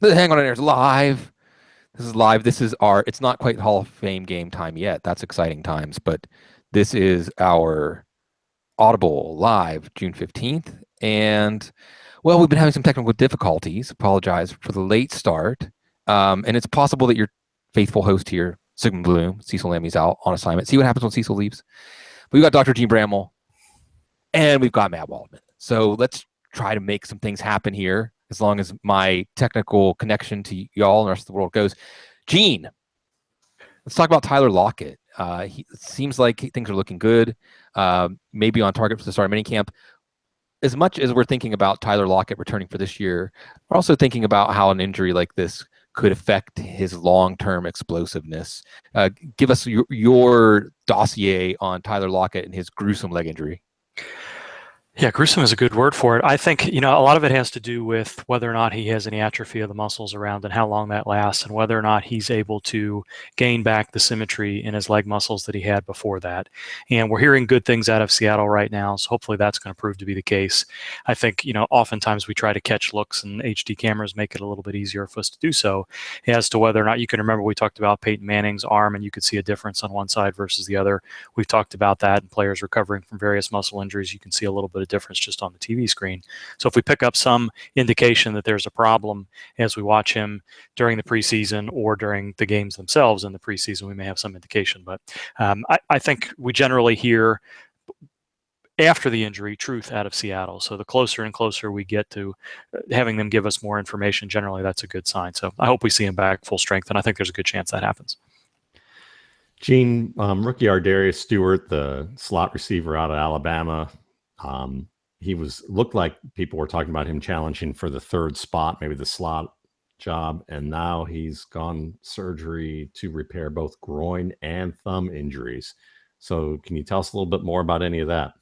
Hang on, there's live. This is live. This is our. It's not quite Hall of Fame game time yet. That's exciting times, but this is our Audible live June 15th. And well, we've been having some technical difficulties. Apologize for the late start. And it's possible that your faithful host here, Sigmund Bloom, Cecil Lammy's out on assignment. See what happens when Cecil leaves. We've got Dr. Gene Bramwell and we've got Matt Waldman. So let's try to make some things happen here as long as my technical connection to y'all and the rest of the world goes. Gene, let's talk about Tyler Lockett. It seems like things are looking good, maybe on target for the start of minicamp. As much as we're thinking about Tyler Lockett returning for this year, we're also thinking about how an injury like this could affect his long-term explosiveness. Give us your dossier on Tyler Lockett and his gruesome leg injury. Yeah, gruesome is a good word for it. I think, a lot of it has to do with whether or not he has any atrophy of the muscles around and how long that lasts, and whether or not he's able to gain back the symmetry in his leg muscles that he had before that. And we're hearing good things out of Seattle right now, so hopefully that's going to prove to be the case. I think, oftentimes we try to catch looks, and HD cameras make it a little bit easier for us to do so, as to whether or not you can remember we talked about Peyton Manning's arm, and you could see a difference on one side versus the other. We've talked about that, and players recovering from various muscle injuries, you can see a little bit of difference just on the TV screen. So if we pick up some indication that there's a problem as we watch him during the preseason or during the games themselves in the preseason, we may have some indication. But I think we generally hear after the injury truth out of Seattle. So the closer and closer we get to having them give us more information, generally that's a good sign. So I hope we see him back full strength, and I think there's a good chance that happens. Gene, rookie Ardarius Stewart, the slot receiver out of Alabama, he looked like people were talking about him challenging for the third spot, maybe the slot job, and now he's gone surgery to repair both groin and thumb injuries. So can you tell us a little bit more about any of that?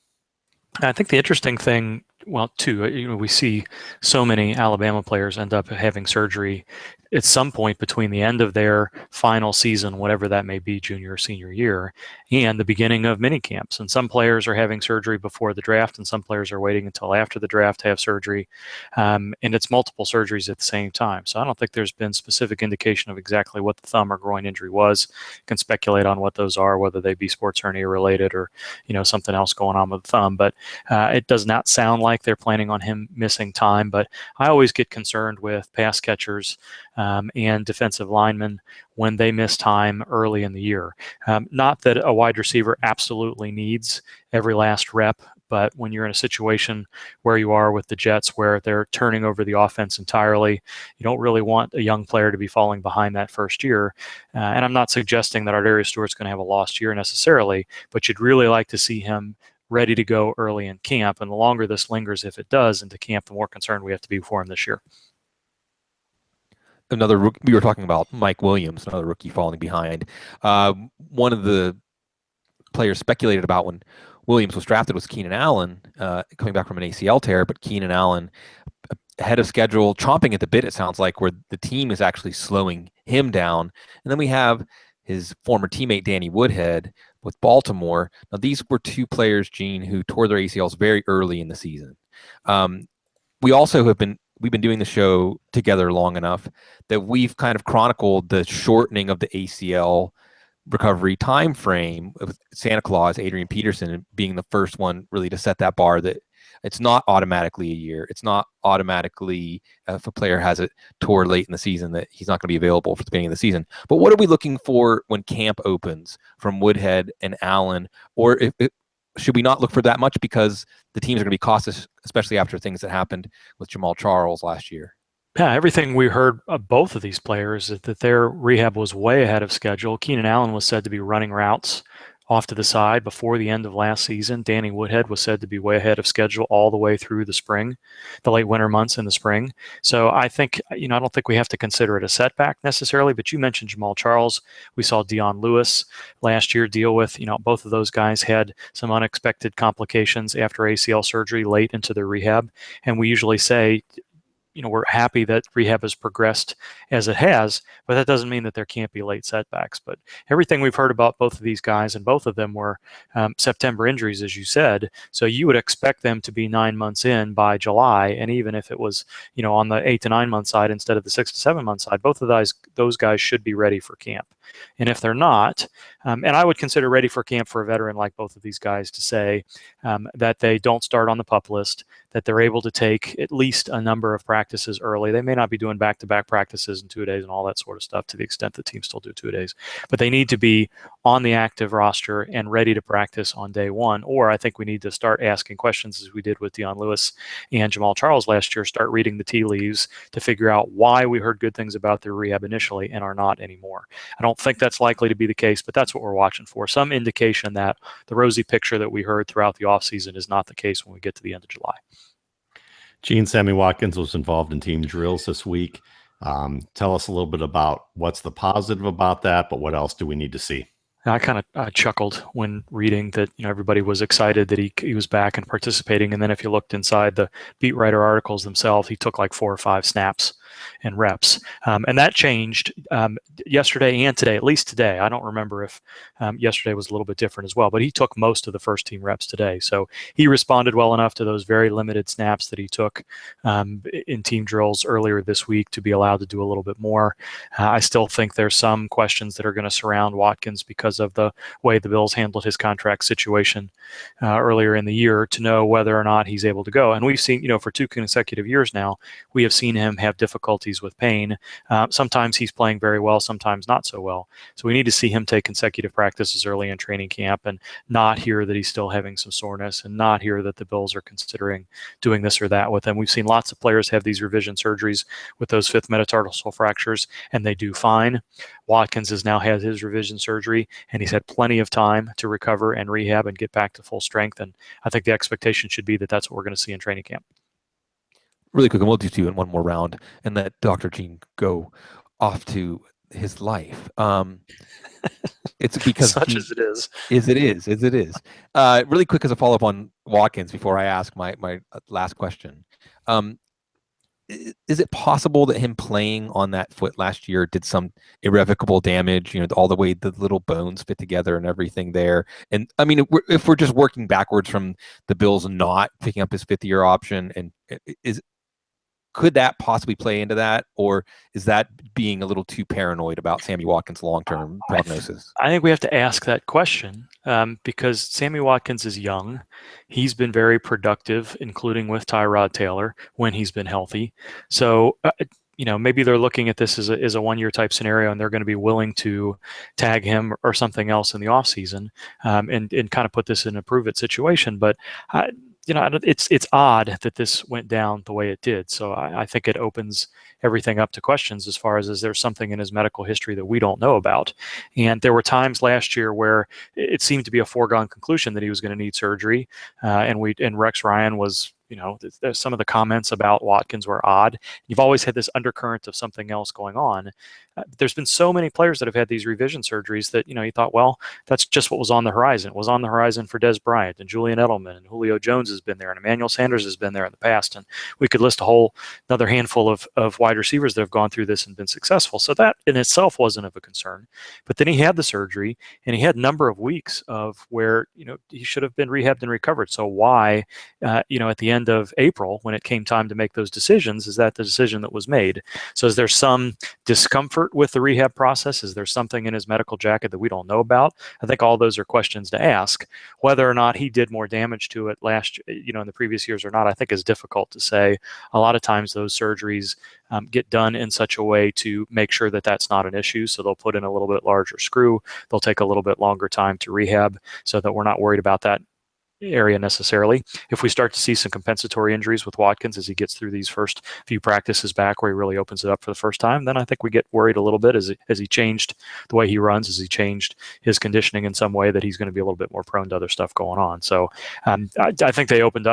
I think the interesting thing, well, too, we see so many Alabama players end up having surgery at some point between the end of their final season, whatever that may be, junior or senior year, and the beginning of mini camps. And some players are having surgery before the draft, and some players are waiting until after the draft to have surgery. And it's multiple surgeries at the same time. So I don't think there's been specific indication of exactly what the thumb or groin injury was. You can speculate on what those are, whether they be sports hernia related or, something else going on with the thumb. But it does not sound like they're planning on him missing time. But I always get concerned with pass catchers and defensive linemen when they miss time early in the year. Not that a wide receiver absolutely needs every last rep, but when you're in a situation where you are with the Jets where they're turning over the offense entirely, you don't really want a young player to be falling behind that first year. And I'm not suggesting that Ardarius Stewart's going to have a lost year necessarily, but you'd really like to see him ready to go early in camp. And the longer this lingers, if it does, into camp, the more concerned we have to be for him this year. Another rookie, we were talking about Mike Williams, another rookie falling behind. One of the players speculated about when Williams was drafted was Keenan Allen, coming back from an ACL tear, but Keenan Allen ahead of schedule, chomping at the bit, it sounds like, where the team is actually slowing him down. And then we have his former teammate, Danny Woodhead, with Baltimore. Now, these were two players, Gene, who tore their ACLs very early in the season. We also we've been doing the show together long enough that we've kind of chronicled the shortening of the ACL recovery time frame with Santa Claus, Adrian Peterson, being the first one really to set that bar that it's not automatically a year. It's not automatically if a player has it tore late in the season that he's not going to be available for the beginning of the season. But what are we looking for when camp opens from Woodhead and Allen? Or should we not look for that much because the teams are going to be cautious, especially after things that happened with Jamal Charles last year? Yeah, everything we heard of both of these players is that their rehab was way ahead of schedule. Keenan Allen was said to be running routes off to the side before the end of last season. Danny Woodhead was said to be way ahead of schedule all the way through the spring, the late winter months in the spring. So I think, I don't think we have to consider it a setback necessarily, but you mentioned Jamal Charles. We saw Dion Lewis last year deal with, both of those guys had some unexpected complications after ACL surgery late into their rehab. And we usually say, we're happy that rehab has progressed as it has, but that doesn't mean that there can't be late setbacks. But everything we've heard about both of these guys, and both of them were September injuries, as you said. So you would expect them to be 9 months in by July, and even if it was, on the 8 to 9 month side instead of the 6 to 7 month side, both of those guys should be ready for camp. And if they're not, and I would consider ready for camp for a veteran like both of these guys to say that they don't start on the PUP list, that they're able to take at least a number of practices early. They may not be doing back-to-back practices in 2 days and all that sort of stuff, to the extent that teams still do 2 days, but they need to be on the active roster and ready to practice on day one. Or I think we need to start asking questions, as we did with Dion Lewis and Jamal Charles last year, start reading the tea leaves to figure out why we heard good things about their rehab initially and are not anymore. I don't think that's likely to be the case, but that's what we're watching for. Some indication that the rosy picture that we heard throughout the offseason is not the case when we get to the end of July. Gene, Sammy Watkins was involved in team drills this week. Tell us a little bit about what's the positive about that, but what else do we need to see? I kind of chuckled when reading that, everybody was excited that he was back and participating. And then if you looked inside the beat writer articles themselves, he took like 4 or 5 snaps and reps. And that changed yesterday and today, at least today. I don't remember if yesterday was a little bit different as well, but he took most of the first team reps today. So he responded well enough to those very limited snaps that he took in team drills earlier this week to be allowed to do a little bit more. I still think there's some questions that are going to surround Watkins because of the way the Bills handled his contract situation earlier in the year, to know whether or not he's able to go. And we've seen, for 2 consecutive years now, we have seen him have difficulties with pain. Sometimes he's playing very well, sometimes not so well. So we need to see him take consecutive practices early in training camp and not hear that he's still having some soreness, and not hear that the Bills are considering doing this or that with him. We've seen lots of players have these revision surgeries with those 5th metatarsal fractures, and they do fine. Watkins has now had his revision surgery, and he's had plenty of time to recover and rehab and get back to full strength. And I think the expectation should be that that's what we're going to see in training camp. Really quick, and we'll do 2 in one more round, and let Dr. Gene go off to his life. It's because such as it is. As it is. Really quick, as a follow-up on Watkins, before I ask my last question. Is it possible that him playing on that foot last year did some irrevocable damage, all the way the little bones fit together and everything there? And I mean, if we're just working backwards from the Bills not picking up his 5th-year option, and could that possibly play into that, or is that being a little too paranoid about Sammy Watkins' long-term prognosis? I think we have to ask that question because Sammy Watkins is young. He's been very productive, including with Tyrod Taylor when he's been healthy. So, maybe they're looking at this as a 1-year type scenario, and they're going to be willing to tag him or something else in the offseason and kind of put this in a prove-it situation. But it's odd that this went down the way it did. So I think it opens everything up to questions as far as, is there something in his medical history that we don't know about? And there were times last year where it seemed to be a foregone conclusion that he was going to need surgery. And Rex Ryan was, there's some of the comments about Watkins were odd. You've always had this undercurrent of something else going on. There's been so many players that have had these revision surgeries that, you thought, well, that's just what was on the horizon. It was on the horizon for Des Bryant and Julian Edelman, and Julio Jones has been there, and Emmanuel Sanders has been there in the past. And we could list another handful of wide receivers that have gone through this and been successful. So that in itself wasn't of a concern. But then he had the surgery, and he had a number of weeks of where, he should have been rehabbed and recovered. So why, at the end of April, when it came time to make those decisions, is that the decision that was made? So is there some discomfort with the rehab process? Is there something in his medical jacket that we don't know about? I think all those are questions to ask. Whether or not he did more damage to it last, in the previous years or not, I think is difficult to say. A lot of times those surgeries get done in such a way to make sure that that's not an issue. So they'll put in a little bit larger screw. They'll take a little bit longer time to rehab so that we're not worried about that area necessarily. If we start to see some compensatory injuries with Watkins as he gets through these first few practices back where he really opens it up for the first time, then I think we get worried a little bit as he changed the way he runs, as he changed his conditioning in some way, that he's going to be a little bit more prone to other stuff going on. So I think they opened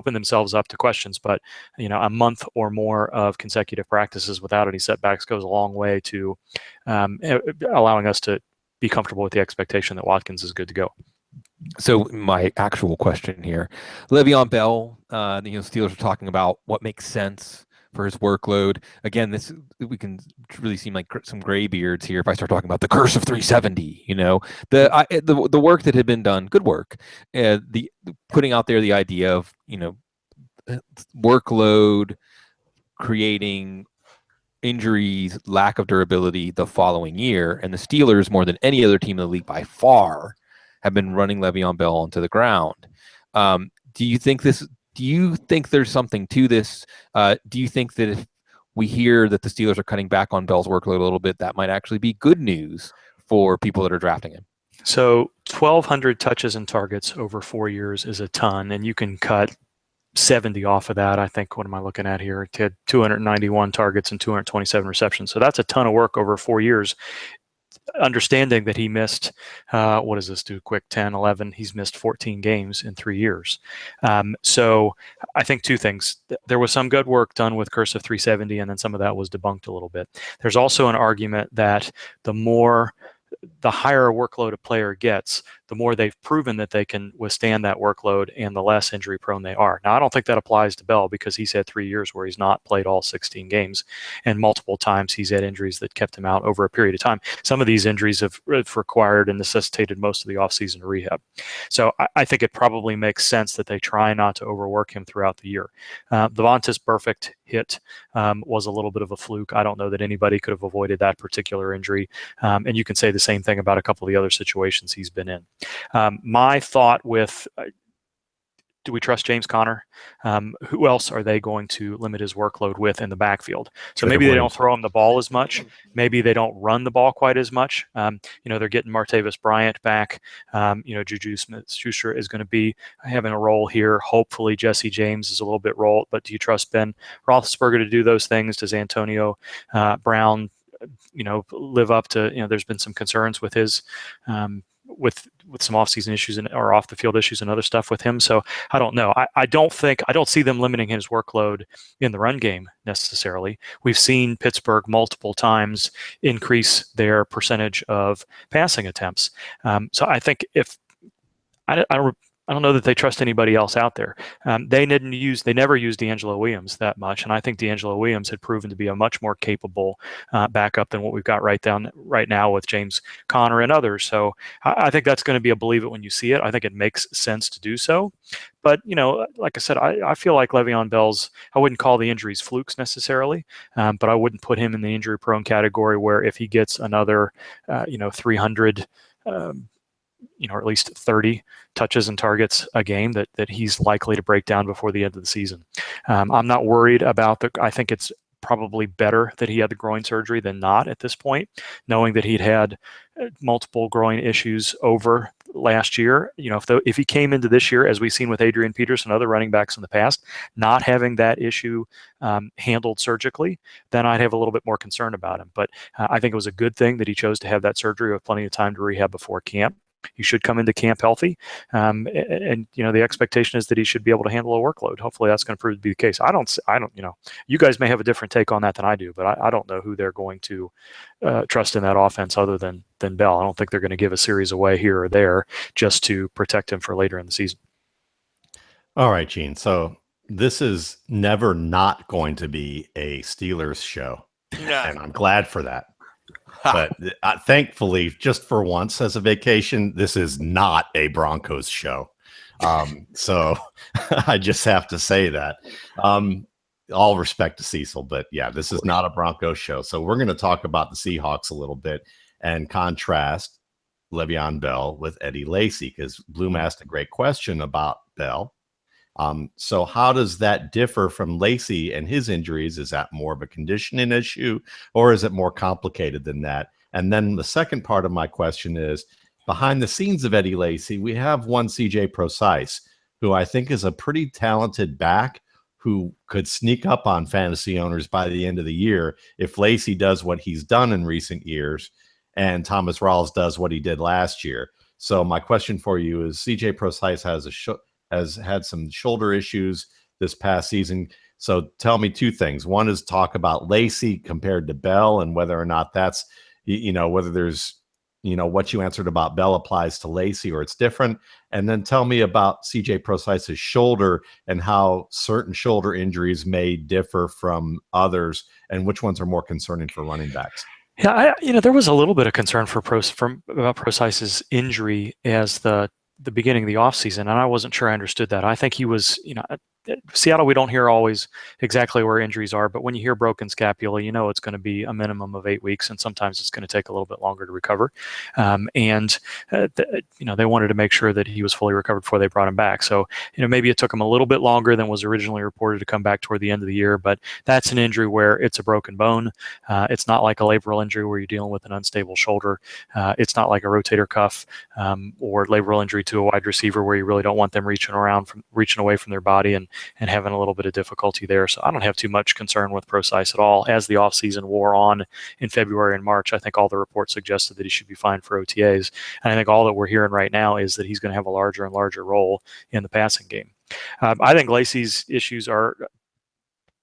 themselves up to questions, but a month or more of consecutive practices without any setbacks goes a long way to allowing us to be comfortable with the expectation that Watkins is good to go. So my actual question here, Le'Veon Bell, the Steelers are talking about what makes sense for his workload. Again, we can really seem like some gray beards here if I start talking about the curse of 370. The work that had been done, good work. The putting out there the idea of workload creating injuries, lack of durability the following year, and the Steelers, more than any other team in the league by far, have been running Le'Veon Bell onto the ground. Do you think there's something to this? Do you think that if we hear that the Steelers are cutting back on Bell's workload a little bit, that might actually be good news for people that are drafting him? So 1,200 touches and targets over 4 years is a ton, and you can cut 70 off of that. I think, what am I looking at here? He had 291 targets and 227 receptions. So that's a ton of work over 4 years. Understanding that he missed, what does this do quick, 10, 11, he's missed 14 games in 3 years. So I think two things. There was some good work done with Curse of 370, and then some of that was debunked a little bit. There's also an argument that the higher a workload a player gets, the more they've proven that they can withstand that workload and the less injury prone they are. Now, I don't think that applies to Bell because he's had 3 years where he's not played all 16 games, and multiple times he's had injuries that kept him out over a period of time. Some of these injuries have required and necessitated most of the offseason rehab. So I think it probably makes sense that they try not to overwork him throughout the year. The Vontaze Burfict hit was a little bit of a fluke. I don't know that anybody could have avoided that particular injury. And you can say the same thing about a couple of the other situations he's been in. My thought with, do we trust James Conner? Who else are they going to limit his workload with in the backfield? So maybe they don't throw him the ball as much. Maybe they don't run the ball quite as much. They're getting Martavis Bryant back. Juju Smith-Schuster is going to be having a role here. Hopefully Jesse James is a little bit rolled, but do you trust Ben Roethlisberger to do those things? Does Antonio Brown, live up to, there's been some concerns with his, with some offseason issues or off the field issues and other stuff with him. So I don't know. I don't see them limiting his workload in the run game necessarily. We've seen Pittsburgh multiple times increase their percentage of passing attempts. So I think I don't know that they trust anybody else out there. They never used DeAngelo Williams that much, and I think DeAngelo Williams had proven to be a much more capable backup than what we've got right now with James Conner and others. So I think that's going to be a believe it when you see it. I think it makes sense to do so. But, like I said, I feel like Le'Veon Bell's, I wouldn't call the injuries flukes necessarily, but I wouldn't put him in the injury prone category where if he gets another, 300, or at least 30 touches and targets a game, that he's likely to break down before the end of the season. I'm not worried about I think it's probably better that he had the groin surgery than not at this point, knowing that he'd had multiple groin issues over last year. If he came into this year, as we've seen with Adrian Peterson and other running backs in the past, not having that issue handled surgically, then I'd have a little bit more concern about him. But I think it was a good thing that he chose to have that surgery with plenty of time to rehab before camp. You should come into camp healthy, and the expectation is that he should be able to handle a workload. Hopefully, that's going to prove to be the case. I don't. You guys may have a different take on that than I do, but I don't know who they're going to trust in that offense other than Bell. I don't think they're going to give a series away here or there just to protect him for later in the season. All right, Gene. So this is never not going to be a Steelers show, and I'm glad for that. But thankfully, just for once as a vacation, this is not a Broncos show. So I just have to say that. All respect to Cecil, but yeah, this is not a Broncos show. So we're going to talk about the Seahawks a little bit and contrast Le'Veon Bell with Eddie Lacy, because Bloom asked a great question about Bell. So how does that differ from Lacy and his injuries? Is that more of a conditioning issue, or is it more complicated than that? And then the second part of my question is, behind the scenes of Eddie Lacy, we have one CJ Prosise, who I think is a pretty talented back who could sneak up on fantasy owners by the end of the year if Lacy does what he's done in recent years and Thomas Rawls does what he did last year. So my question for you is, CJ Prosise has had some shoulder issues this past season. So tell me two things. One is talk about Lacy compared to Bell and whether or not that's, whether there's, what you answered about Bell applies to Lacy or it's different. And then tell me about CJ Prosise's shoulder and how certain shoulder injuries may differ from others and which ones are more concerning for running backs. Yeah, there was a little bit of concern about Prosise's injury as the beginning of the offseason, and I wasn't sure I understood that. I think he was, Seattle, we don't hear always exactly where injuries are, but when you hear broken scapula, it's going to be a minimum of 8 weeks, and sometimes it's going to take a little bit longer to recover. They wanted to make sure that he was fully recovered before they brought him back. So, maybe it took him a little bit longer than was originally reported to come back toward the end of the year, but that's an injury where it's a broken bone. It's not like a labral injury where you're dealing with an unstable shoulder. It's not like a rotator cuff or labral injury to a wide receiver where you really don't want them reaching away from their body and having a little bit of difficulty there. So I don't have too much concern with Prosise at all. As the offseason wore on in February and March, I think all the reports suggested that he should be fine for OTAs. And I think all that we're hearing right now is that he's going to have a larger and larger role in the passing game. I think Lacy's issues are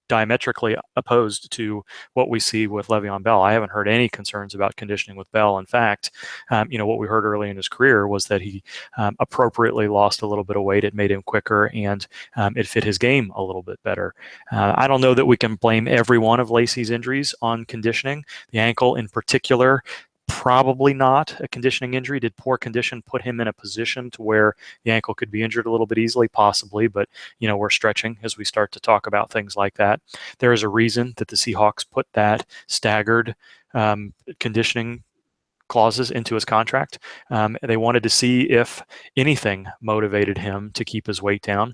diametrically opposed to what we see with Le'Veon Bell. I haven't heard any concerns about conditioning with Bell. In fact, what we heard early in his career was that he appropriately lost a little bit of weight. It made him quicker, and it fit his game a little bit better. I don't know that we can blame every one of Lacy's injuries on conditioning. The ankle in particular, probably not a conditioning injury. Did poor condition put him in a position to where the ankle could be injured a little bit easily? Possibly, but we're stretching as we start to talk about things like that. There is a reason that the Seahawks put that staggered conditioning clauses into his contract. They wanted to see if anything motivated him to keep his weight down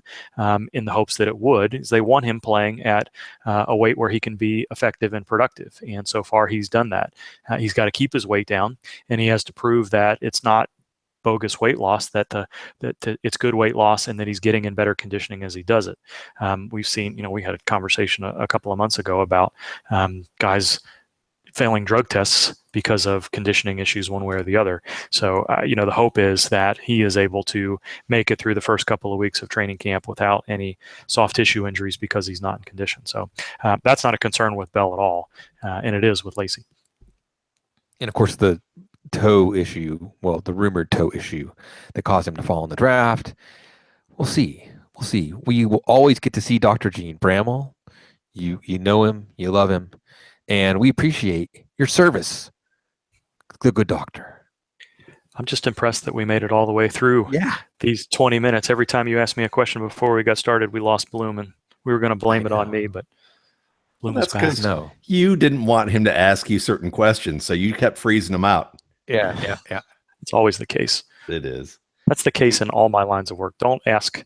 in the hopes that it would. Is they want him playing at a weight where he can be effective and productive. And so far he's done that. He's got to keep his weight down, and he has to prove that it's not bogus weight loss, that it's good weight loss, and that he's getting in better conditioning as he does it. We've seen, we had a conversation a couple of months ago about guys failing drug tests because of conditioning issues one way or the other. So, the hope is that he is able to make it through the first couple of weeks of training camp without any soft tissue injuries because he's not in condition. So that's not a concern with Bell at all, and it is with Lacy. And of course, the toe issue, the rumored toe issue that caused him to fall in the draft. We'll see. We will always get to see Dr. Gene Bramwell. You know him, you love him, and we appreciate your service, the good doctor. I'm just impressed that we made it all the way through these 20 minutes. Every time you asked me a question before we got started, we lost Bloom, and we were going to blame it on me, but Bloom was back. No, you didn't want him to ask you certain questions, so you kept freezing him out. Yeah. It's always the case. It is. That's the case in all my lines of work. Don't ask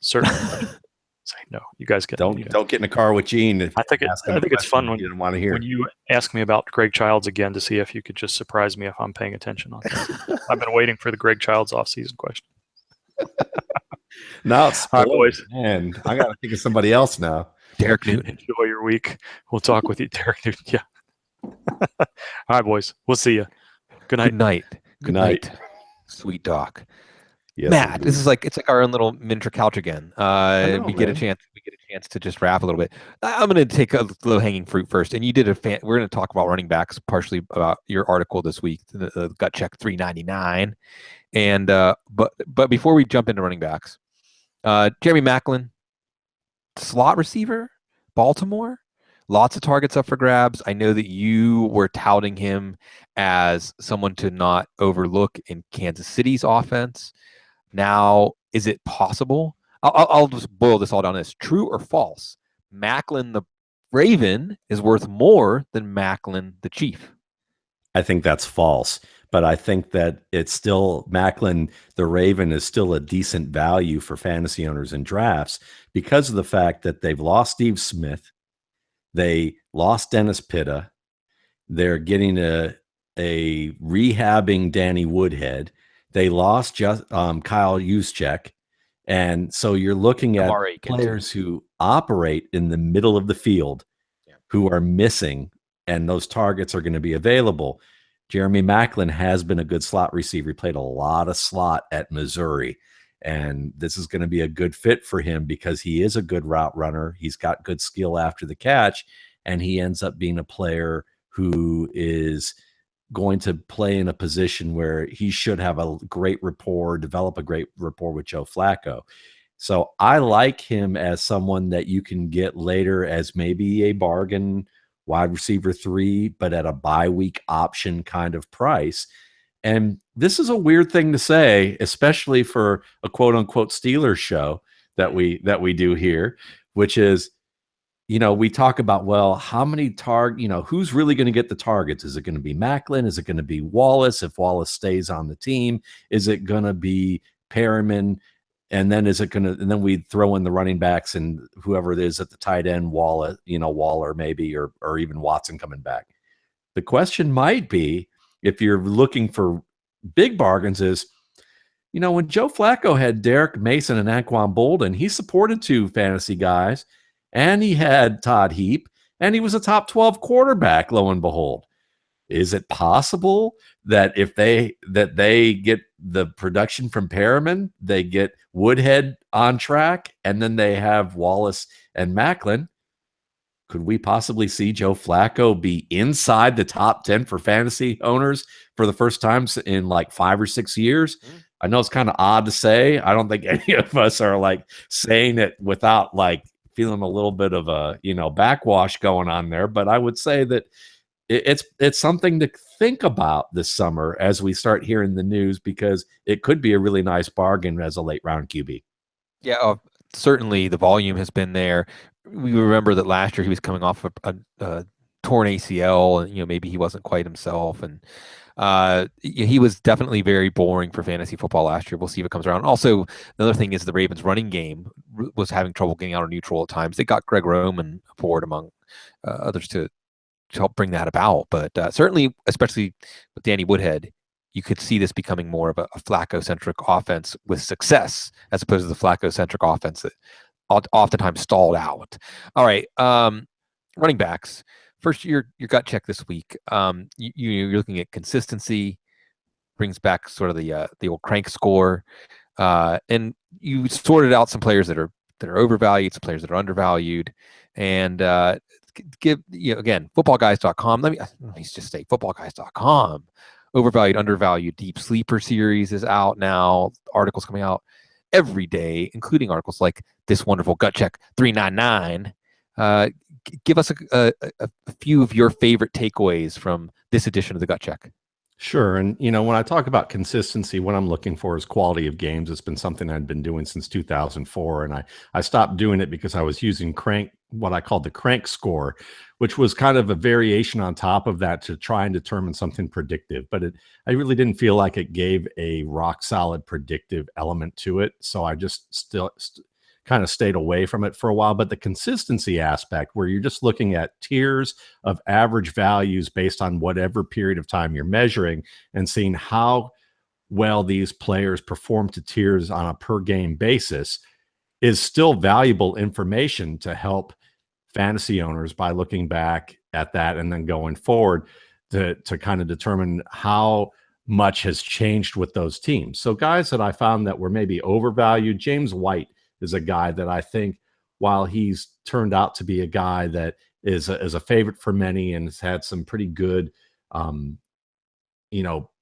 certain questions. Say no. You guys don't get in a car with Gene. I think it's fun when you didn't want to hear. When you ask me about Greg Childs again to see if you could just surprise me if I'm paying attention on that. I've been waiting for the Greg Childs off-season question. Now it's all right, boys. And I got to think of somebody else now. Derek Newton. Enjoy your week. We'll talk with you, Derek Newton. Yeah. All right, boys. We'll see you. Good night. Good night. Sweet Doc. Yes, Matt, it's like our own little miniature couch again. We get a chance to just wrap a little bit. I'm going to take a low hanging fruit first, and you did we're going to talk about running backs, partially about your article this week, the Gut Check 399, and but before we jump into running backs, Jeremy Maclin, slot receiver, Baltimore. Lots of targets up for grabs. I know that you were touting him as someone to not overlook in Kansas City's offense. Now, is it possible? I'll just boil this all down as true or false. Maclin the Raven is worth more than Maclin the Chief. I think that's false, but I think that it's still Maclin the Raven is still a decent value for fantasy owners in drafts because of the fact that they've lost Steve Smith. They lost Dennis Pitta. They're getting a rehabbing Danny Woodhead. They lost just Kyle Juszczyk. And so you're looking at players who operate in the middle of the field who are missing, and those targets are going to be available. Jeremy Maclin has been a good slot receiver. He played a lot of slot at Missouri. And this is going to be a good fit for him because he is a good route runner. He's got good skill after the catch, and he ends up being a player who is going to play in a position where he should have a great rapport, develop a great rapport with Joe Flacco. So I like him as someone that you can get later as maybe a bargain wide receiver 3, but at a bye week option kind of price. And this is a weird thing to say, especially for a quote unquote Steelers show that we do here, which is, we talk about, well, how many who's really going to get the targets? Is it going to be Maclin? Is it going to be Wallace if Wallace stays on the team? Is it going to be Perriman? And then and then we throw in the running backs and whoever it is at the tight end, Waller maybe, or even Watson coming back. The question might be, if you're looking for big bargains, is, when Joe Flacco had Derek Mason and Anquan Bolden, he supported 2 fantasy guys, and he had Todd Heap, and he was a top 12 quarterback, lo and behold. Is it possible that if they get the production from Perriman, they get Woodhead on track, and then they have Wallace and Maclin? Could we possibly see Joe Flacco be inside the top 10 for fantasy owners for the first time in like 5 or 6 years? I know it's kind of odd to say. I don't think any of us are like saying it without like feeling a little bit of a, backwash going on there. But I would say that it's something to think about this summer as we start hearing the news, because it could be a really nice bargain as a late round QB. Yeah, certainly the volume has been there. We remember that last year he was coming off a torn ACL, and maybe he wasn't quite himself, and he was definitely very boring for fantasy football last year. We'll see if it comes around. Also, another thing is the Ravens' running game was having trouble getting out of neutral at times. They got Greg Roman aboard among others to help bring that about, but certainly, especially with Danny Woodhead, you could see this becoming more of a Flacco-centric offense with success, as opposed to the Flacco-centric offense that oftentimes stalled out. All right, running backs. First, your gut check this week. You're looking at consistency, brings back sort of the old crank score, and you sorted out some players that are overvalued, some players that are undervalued, and give again, footballguys.com. Let me just say footballguys.com. Overvalued, undervalued, deep sleeper series is out now. Articles coming out every day, including articles like this wonderful Gut Check 399. Give us a few of your favorite takeaways from this edition of the Gut Check. Sure. And, when I talk about consistency, what I'm looking for is quality of games. It's been something I'd been doing since 2004. And I stopped doing it because I was using what I called the crank score, which was kind of a variation on top of that to try and determine something predictive. But I really didn't feel like it gave a rock solid predictive element to it. So I just still kind of stayed away from it for a while. But the consistency aspect, where you're just looking at tiers of average values based on whatever period of time you're measuring and seeing how well these players perform to tiers on a per game basis, is still valuable information to help fantasy owners by looking back at that and then going forward to kind of determine how much has changed with those teams. So guys that I found that were maybe overvalued, James White is a guy that I think, while he's turned out to be a guy that is a favorite for many and has had some pretty good,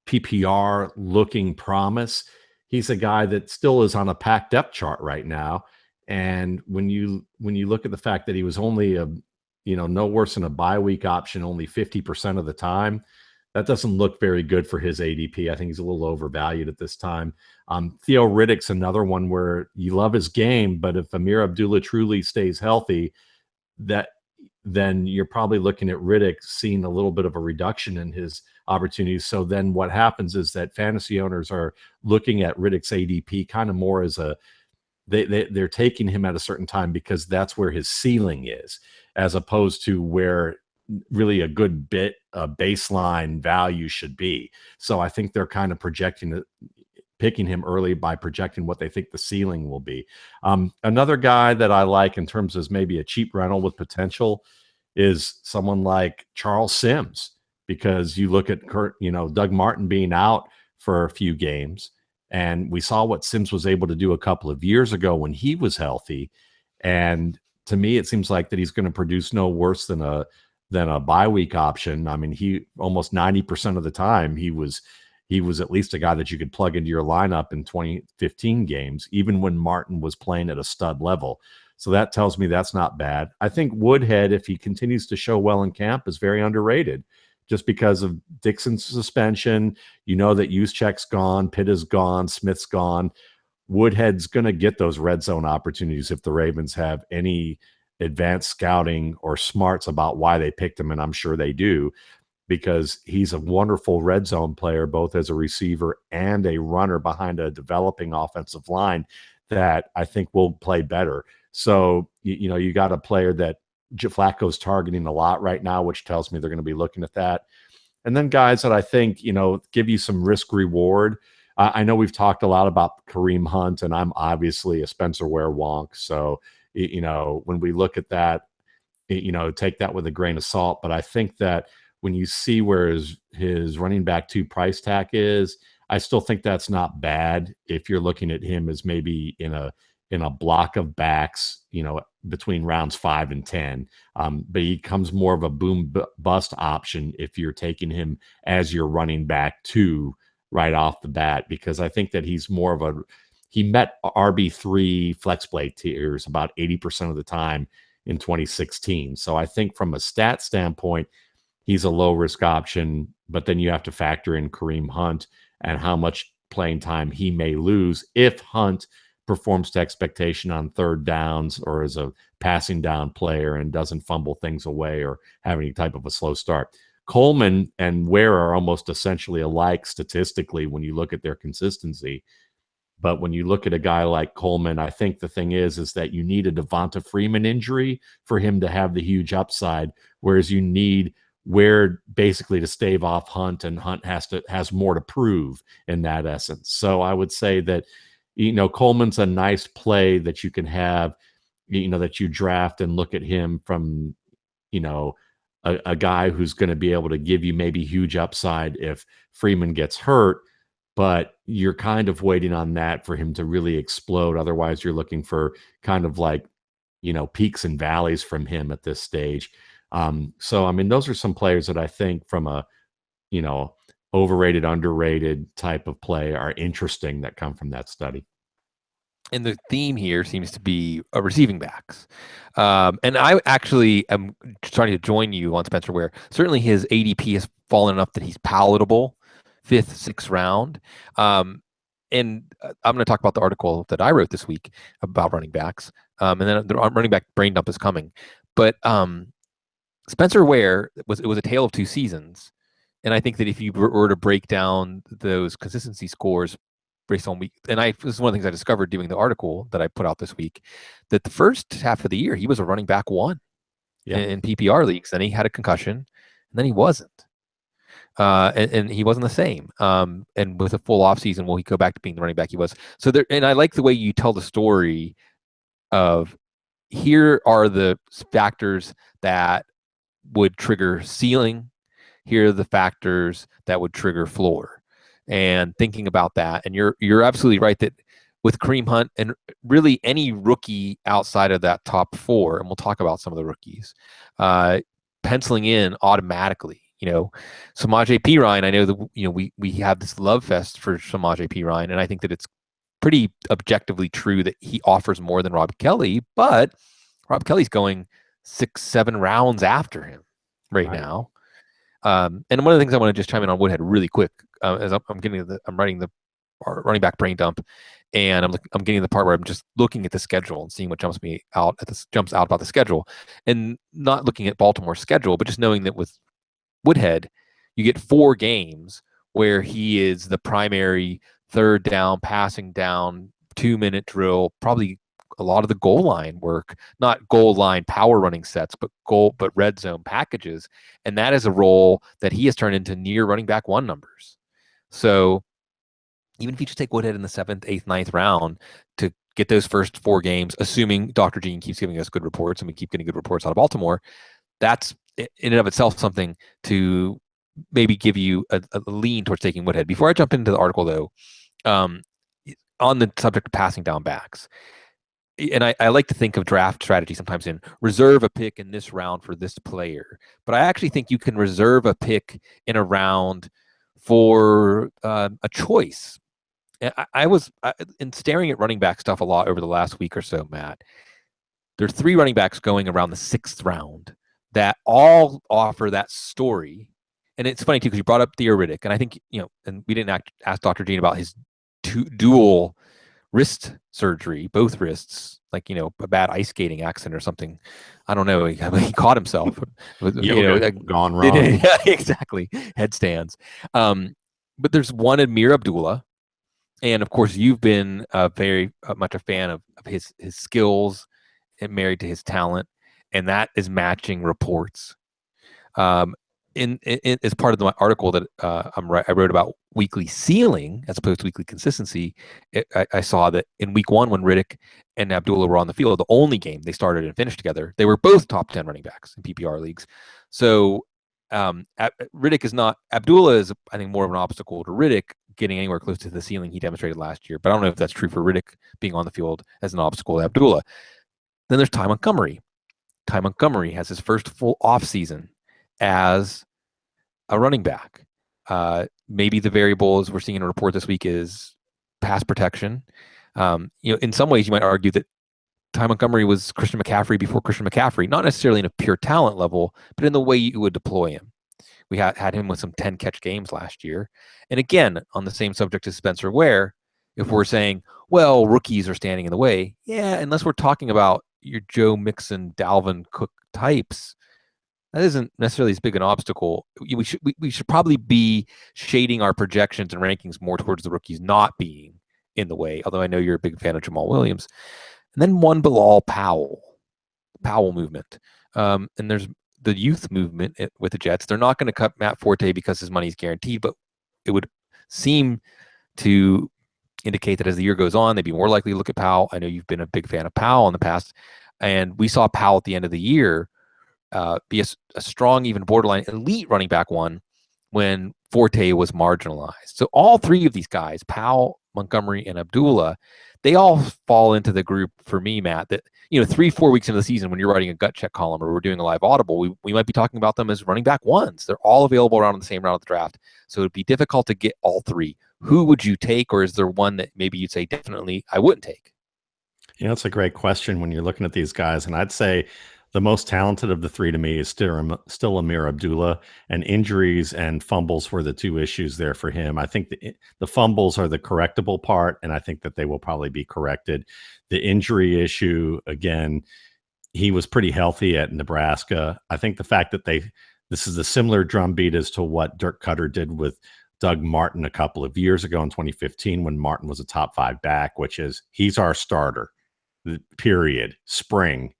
PPR looking promise, he's a guy that still is on a packed depth chart right now. And when you look at the fact that he was only no worse than a bye week option only 50% of the time, that doesn't look very good for his ADP. I think he's a little overvalued at this time. Theo Riddick's another one where you love his game, but if Amir Abdullah truly stays healthy, then you're probably looking at Riddick seeing a little bit of a reduction in his opportunities. So then what happens is that fantasy owners are looking at Riddick's ADP kind of more as they're taking him at a certain time because that's where his ceiling is, as opposed to where really a good baseline value should be. So I think they're kind of picking him early by projecting what they think the ceiling will be. Another guy that I like in terms of maybe a cheap rental with potential is someone like Charles Sims, because you look at Doug Martin being out for a few games, and we saw what Sims was able to do a couple of years ago when he was healthy. And to me, it seems like that he's going to produce no worse than a than a bye week option. I mean, he almost 90% of the time he was at least a guy that you could plug into your lineup in 2015 games, even when Martin was playing at a stud level. So that tells me that's not bad. I think Woodhead, if he continues to show well in camp, is very underrated just because of Dixon's suspension. You know that Juszczyk's gone, Pitt is gone, Smith's gone. Woodhead's going to get those red zone opportunities if the Ravens have any advanced scouting or smarts about why they picked him, and I'm sure they do, because he's a wonderful red zone player, both as a receiver and a runner behind a developing offensive line that I think will play better. So, you know, you got a player that Flacco's targeting a lot right now, which tells me they're going to be looking at that. And then guys that I think, you know, give you some risk reward. I know we've talked a lot about Kareem Hunt, and I'm obviously a Spencer Ware wonk. So, you know, when we look at that, you know, take that with a grain of salt. But I think that when you see where his running back 2 price tag is, I still think that's not bad if you're looking at him as maybe in a block of backs, you know, between rounds 5 and 10. But he becomes more of a boom bust option if you're taking him as your running back 2 right off the bat, because I think that he's more of he met RB3 flex play tiers about 80% of the time in 2016. So I think from a stat standpoint, he's a low risk option, but then you have to factor in Kareem Hunt and how much playing time he may lose if Hunt performs to expectation on third downs or as a passing down player and doesn't fumble things away or have any type of a slow start. Coleman and Ware are almost essentially alike statistically when you look at their consistency. But when you look at a guy like Coleman, I think the thing is that you need a Devonta Freeman injury for him to have the huge upside, whereas you need Ware basically to stave off Hunt, and Hunt has more to prove in that essence. So I would say that, you know, Coleman's a nice play that you can have, you know, that you draft and look at him from, you know, a guy who's going to be able to give you maybe huge upside if Freeman gets hurt, but you're kind of waiting on that for him to really explode. Otherwise, you're looking for kind of like, you know, peaks and valleys from him at this stage. So, I mean, those are some players that I think from a, you know, overrated, underrated type of play are interesting that come from that study. And the theme here seems to be receiving backs. And I actually am starting to join you on Spencer Ware. Certainly his ADP has fallen enough that he's palatable, 5th, 6th round. And I'm going to talk about the article that I wrote this week about running backs. And then the running back brain dump is coming. But Spencer Ware, it was a tale of 2 seasons. And I think that if you were to break down those consistency scores based on week, and this is one of the things I discovered doing the article that I put out this week, that the first half of the year he was a running back 1 in PPR leagues. Then he had a concussion, and then he wasn't, and he wasn't the same. And with a full off season, will he go back to being the running back he was? So there, and I like the way you tell the story of here are the factors that would trigger ceiling. Here are the factors that would trigger floor. And thinking about that, and you're absolutely right that with Kareem Hunt and really any rookie outside of that top 4, and we'll talk about some of the rookies, penciling in automatically. You know, Samaje Perine, I know that, you know, we have this love fest for Samaje Perine, and I think that it's pretty objectively true that he offers more than Rob Kelly, but Rob Kelly's going 6, 7 rounds after him right now. And one of the things I want to just chime in on Woodhead really quick, as I'm writing the running back brain dump, and I'm getting to the part where I'm just looking at the schedule and seeing what jumps out about the schedule, and not looking at Baltimore's schedule, but just knowing that with Woodhead, you get 4 games where he is the primary third down, passing down, 2-minute drill, probably a lot of the goal line work, not goal line power running sets, but red zone packages. And that is a role that he has turned into near running back 1 numbers. So even if you just take Woodhead in the 7th, 8th, 9th round to get those first 4 games, assuming Dr. Gene keeps giving us good reports and we keep getting good reports out of Baltimore, that's in and of itself something to maybe give you a lean towards taking Woodhead. Before I jump into the article, though, on the subject of passing down backs, and I like to think of draft strategy sometimes in reserve a pick in this round for this player. But I actually think you can reserve a pick in a round for a choice. I was in staring at running back stuff a lot over the last week or so, Matt. There's 3 running backs going around the 6th round that all offer that story. And it's funny, too, because you brought up Theo Riddick. And I think, and we didn't ask Dr. Gene about his dual wrist surgery, both wrists, like, a bad ice skating accident or something. I don't know. He caught himself. Gone wrong. Yeah, exactly. Headstands. But there's one Amir Abdullah. And, of course, you've been very much a fan of his skills and married to his talent. And that is matching reports. As part of my article that I wrote about weekly ceiling as opposed to weekly consistency, I saw that in week 1, when Riddick and Abdullah were on the field, the only game they started and finished together, they were both top 10 running backs in PPR leagues. So Riddick is not, Abdullah is, I think, more of an obstacle to Riddick getting anywhere close to the ceiling he demonstrated last year. But I don't know if that's true for Riddick being on the field as an obstacle to Abdullah. Then there's Ty Montgomery. Ty Montgomery has his first full offseason as a running back. Maybe the variable, as we're seeing in a report this week, is pass protection. In some ways, you might argue that Ty Montgomery was Christian McCaffrey before Christian McCaffrey, not necessarily in a pure talent level, but in the way you would deploy him. We had him with some 10-catch games last year. And again, on the same subject as Spencer Ware, if we're saying, well, rookies are standing in the way, yeah, unless we're talking about your Joe Mixon, Dalvin Cook types, that isn't necessarily as big an obstacle. We should probably be shading our projections and rankings more towards the rookies not being in the way, although I know you're a big fan of Jamal Williams. And then one Bilal Powell movement. And there's the youth movement with the Jets. They're not going to cut Matt Forte because his money is guaranteed, but it would seem to indicate that as the year goes on, they'd be more likely to look at Powell. I know you've been a big fan of Powell in the past, and we saw Powell at the end of the year be a strong, even borderline elite running back one when Forte was marginalized. So all 3 of these guys, Powell, Montgomery, and Abdullah, they all fall into the group for me, Matt, that 3-4 weeks into the season, when you're writing a gut check column or we're doing a live Audible, we might be talking about them as running back ones. They're all available around in the same round of the draft. So it'd be difficult to get all 3. Who would you take, or is there one that maybe you'd say definitely I wouldn't take? That's a great question when you're looking at these guys. And I'd say the most talented of the 3 to me is still Amir Abdullah, and injuries and fumbles were the 2 issues there for him. I think the fumbles are the correctable part, and I think that they will probably be corrected. The injury issue, again, he was pretty healthy at Nebraska. I think the fact that this is a similar drumbeat as to what Dirk Cutter did with Doug Martin a couple of years ago in 2015 when Martin was a top 5 back, which is he's our starter, period, spring,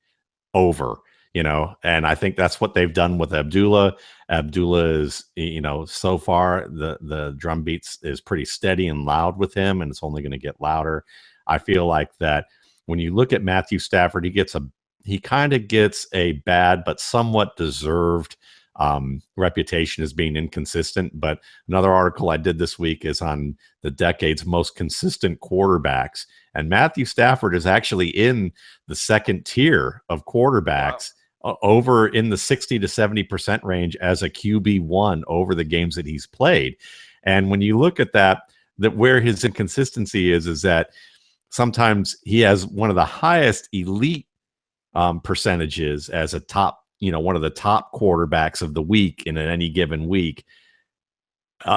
over, and I think that's what they've done with Abdullah. Abdullah is, so far the drum beats is pretty steady and loud with him, and it's only going to get louder. I feel like that when you look at Matthew Stafford, he kind of gets a bad but somewhat deserved reputation as being inconsistent. But another article I did this week is on the decade's most consistent quarterbacks, and Matthew Stafford is actually in the second tier of quarterbacks. Wow. Over in the 60 to 70% range as a QB1 over the games that he's played. And when you look at that where his inconsistency is that sometimes he has one of the highest elite percentages as a top, one of the top quarterbacks of the week in any given week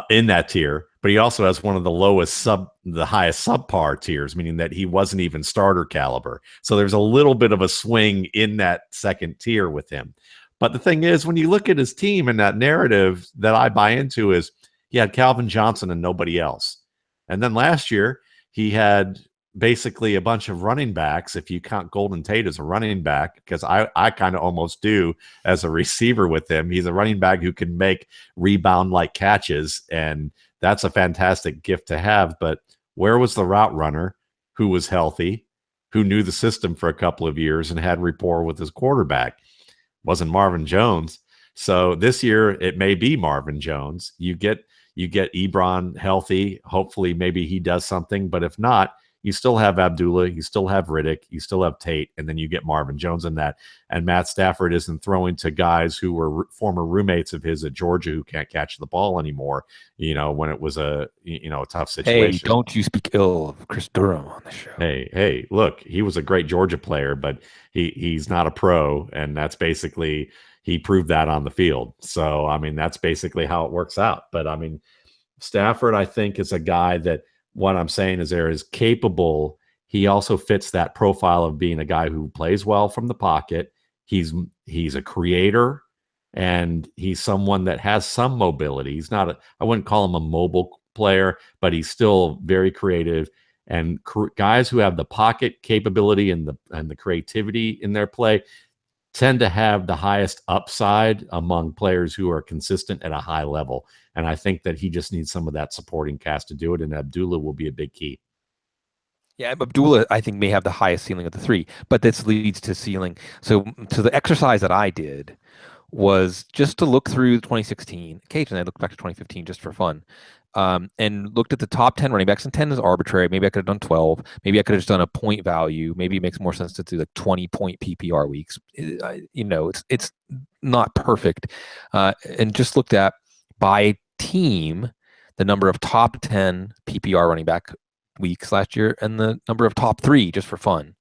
in that tier, but he also has one of the highest subpar tiers, meaning that he wasn't even starter caliber. So there's a little bit of a swing in that second tier with him. But the thing is, when you look at his team and that narrative that I buy into is he had Calvin Johnson and nobody else. And then last year he had basically a bunch of running backs, if you count Golden Tate as a running back, because I kind of almost do as a receiver with him. He's a running back who can make rebound-like catches, and that's a fantastic gift to have. But where was the route runner who was healthy, who knew the system for a couple of years and had rapport with his quarterback? Wasn't Marvin Jones. So this year it may be Marvin Jones. You get Ebron healthy. Hopefully maybe he does something, but if not, you still have Abdullah, you still have Riddick, you still have Tate, and then you get Marvin Jones in that. And Matt Stafford isn't throwing to guys who were former roommates of his at Georgia who can't catch the ball anymore, when it was a tough situation. Hey, don't you speak ill of Chris Durham on the show. Hey, look, he was a great Georgia player, but he's not a pro, and that's basically, he proved that on the field. So, I mean, that's basically how it works out. But, I mean, Stafford, I think, is a guy that, what I'm saying is, there is capable. He also fits that profile of being a guy who plays well from the pocket. He's a creator, and he's someone that has some mobility. He's not I wouldn't call him a mobile player, but he's still very creative. And guys who have the pocket capability and the creativity in their play tend to have the highest upside among players who are consistent at a high level. And I think that he just needs some of that supporting cast to do it. And Abdullah will be a big key. Yeah, Abdullah, I think, may have the highest ceiling of the three, but this leads to ceiling. So the exercise that I did was just to look through 2016. Occasionally, I looked back to 2015 just for fun, and looked at the top 10 running backs. And 10 is arbitrary. Maybe I could have done 12. Maybe I could have just done a point value. Maybe it makes more sense to do like 20-point PPR weeks. It's not perfect. And just looked at by team the number of top 10 PPR running back weeks last year and the number of top 3 just for fun.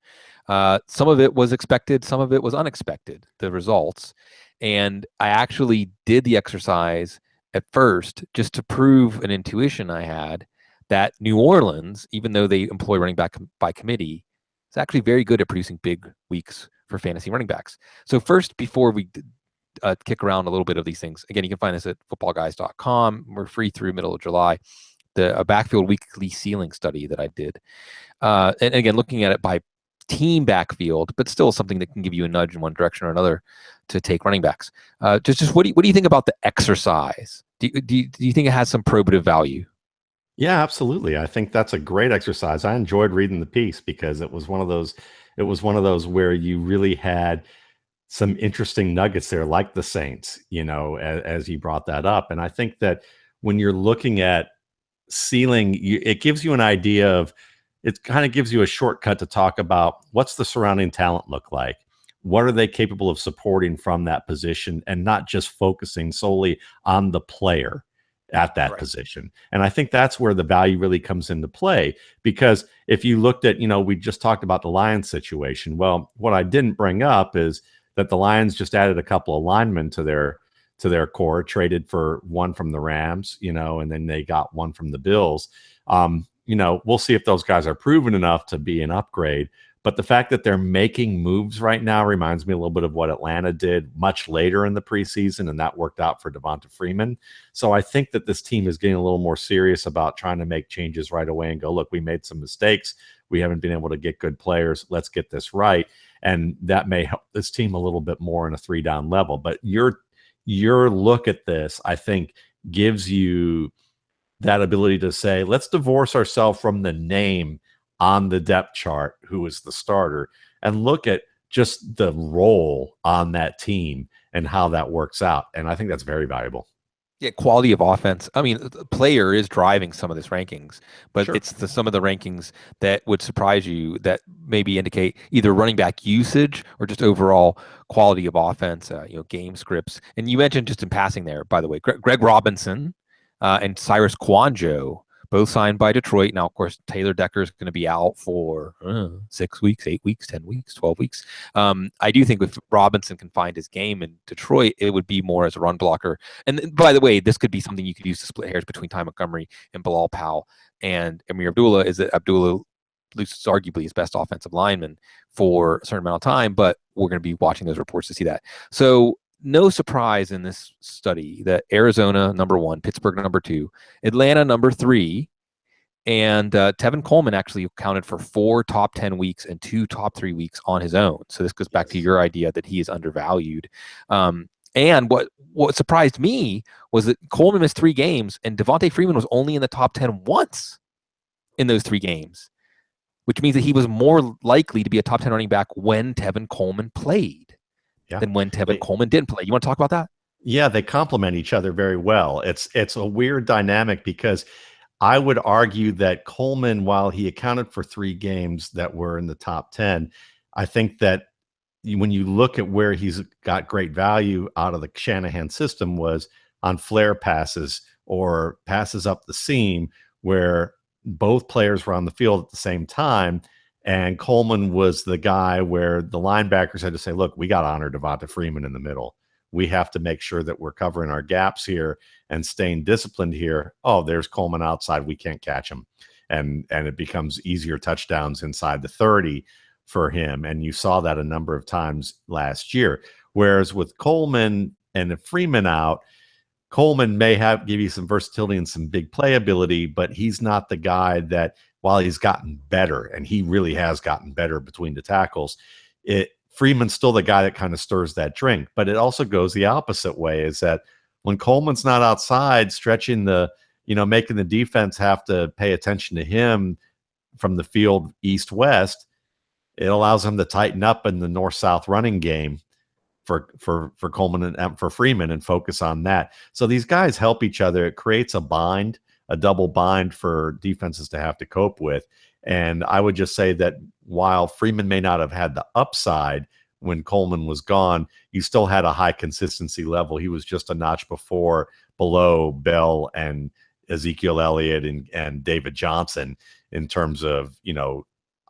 Some of it was expected, some of it was unexpected, the results. And I actually did the exercise at first just to prove an intuition I had that New Orleans, even though they employ running back by committee, is actually very good at producing big weeks for fantasy running backs. So first, before we kick around a little bit of these things, again, you can find this at footballguys.com. We're free through middle of July. A backfield weekly ceiling study that I did. And again, looking at it by team backfield, but still something that can give you a nudge in one direction or another to take running backs. Just what do you think about the exercise? Do you think it has some probative value? Yeah, absolutely. I think that's a great exercise. I enjoyed reading the piece because it was one of those where you really had some interesting nuggets there, like the Saints, as you brought that up. And I think that when you're looking at ceiling, it gives you an idea of, it kind of gives you a shortcut to talk about what's the surrounding talent look like. What are they capable of supporting from that position, and not just focusing solely on the player at that position. And I think that's where the value really comes into play, because if you looked at, we just talked about the Lions situation. Well, what I didn't bring up is that the Lions just added a couple of linemen to their core, traded for one from the Rams, and then they got one from the Bills. We'll see if those guys are proven enough to be an upgrade. But the fact that they're making moves right now reminds me a little bit of what Atlanta did much later in the preseason, and that worked out for Devonta Freeman. So I think that this team is getting a little more serious about trying to make changes right away and go, look, we made some mistakes. We haven't been able to get good players. Let's get this right. And that may help this team a little bit more in a 3-down level. But your look at this, I think, gives you that ability to say, let's divorce ourselves from the name on the depth chart, who is the starter, and look at just the role on that team and how that works out. And I think that's very valuable. Yeah, quality of offense. I mean, the player is driving some of this rankings, but Sure. It's some of the rankings that would surprise you that maybe indicate either running back usage or just overall quality of offense, game scripts. And you mentioned just in passing there, by the way, Greg Robinson and Cyrus Kouandjio, both signed by Detroit. Now, of course, Taylor Decker is going to be out for 6 weeks, 8 weeks, 10 weeks, 12 weeks. I do think if Robinson can find his game in Detroit, it would be more as a run blocker. And by the way, this could be something you could use to split hairs between Ty Montgomery and Bilal Powell and Amir Abdullah, is that Abdullah loses arguably his best offensive lineman for a certain amount of time, but we're going to be watching those reports to see that. So no surprise in this study that Arizona, number 1, Pittsburgh, number 2, Atlanta, number 3, and Tevin Coleman actually accounted for 4 top 10 weeks and 2 top 3 weeks on his own. So this goes back to your idea that he is undervalued. And what surprised me was that Coleman missed 3 games, and Devonta Freeman was only in the top 10 once in those 3 games, which means that he was more likely to be a top 10 running back when Tevin Coleman played than when Tevin Coleman didn't play. You want to talk about that? Yeah, they complement each other very well. It's a weird dynamic because I would argue that Coleman, while he accounted for 3 games that were in the top 10, I think that when you look at where he's got great value out of the Shanahan system was on flare passes or passes up the seam where both players were on the field at the same time. And Coleman was the guy where the linebackers had to say, look, we got to honor Devonta Freeman in the middle. We have to make sure that we're covering our gaps here and staying disciplined here. Oh, there's Coleman outside. We can't catch him. And it becomes easier touchdowns inside the 30 for him. And you saw that a number of times last year. Whereas with Coleman and Freeman out, Coleman may give you some versatility and some big playability, but he's not the guy that, while he's gotten better, and he really has gotten better between the tackles, Freeman's still the guy that kind of stirs that drink. But it also goes the opposite way, is that when Coleman's not outside stretching making the defense have to pay attention to him from the field east-west, it allows him to tighten up in the north-south running game for Coleman and for Freeman and focus on that. So these guys help each other. It creates a double bind for defenses to have to cope with. And I would just say that while Freeman may not have had the upside when Coleman was gone, he still had a high consistency level. He was just a notch below Bell and Ezekiel Elliott and David Johnson in terms of,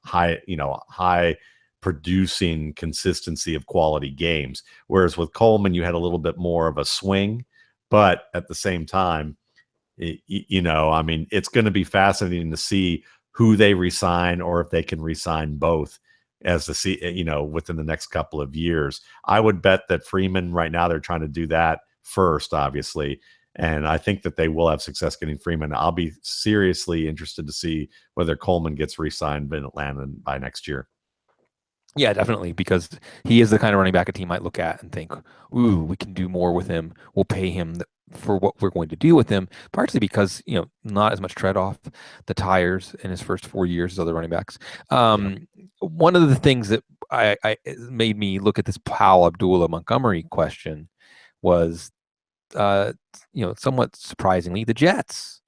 high producing consistency of quality games. Whereas with Coleman, you had a little bit more of a swing, but at the same time, it's going to be fascinating to see who they resign or if they can resign both within the next couple of years. I would bet that Freeman right now, they're trying to do that first, obviously. And I think that they will have success getting Freeman. I'll be seriously interested to see whether Coleman gets re-signed in Atlanta by next year. Yeah, definitely, because he is the kind of running back a team might look at and think, ooh, we can do more with him. We'll pay him for what we're going to do with him, partially because, not as much tread off the tires in his first 4 years as other running backs. One of the things that I made me look at this Powell Abdullah Montgomery question was, somewhat surprisingly, the Jets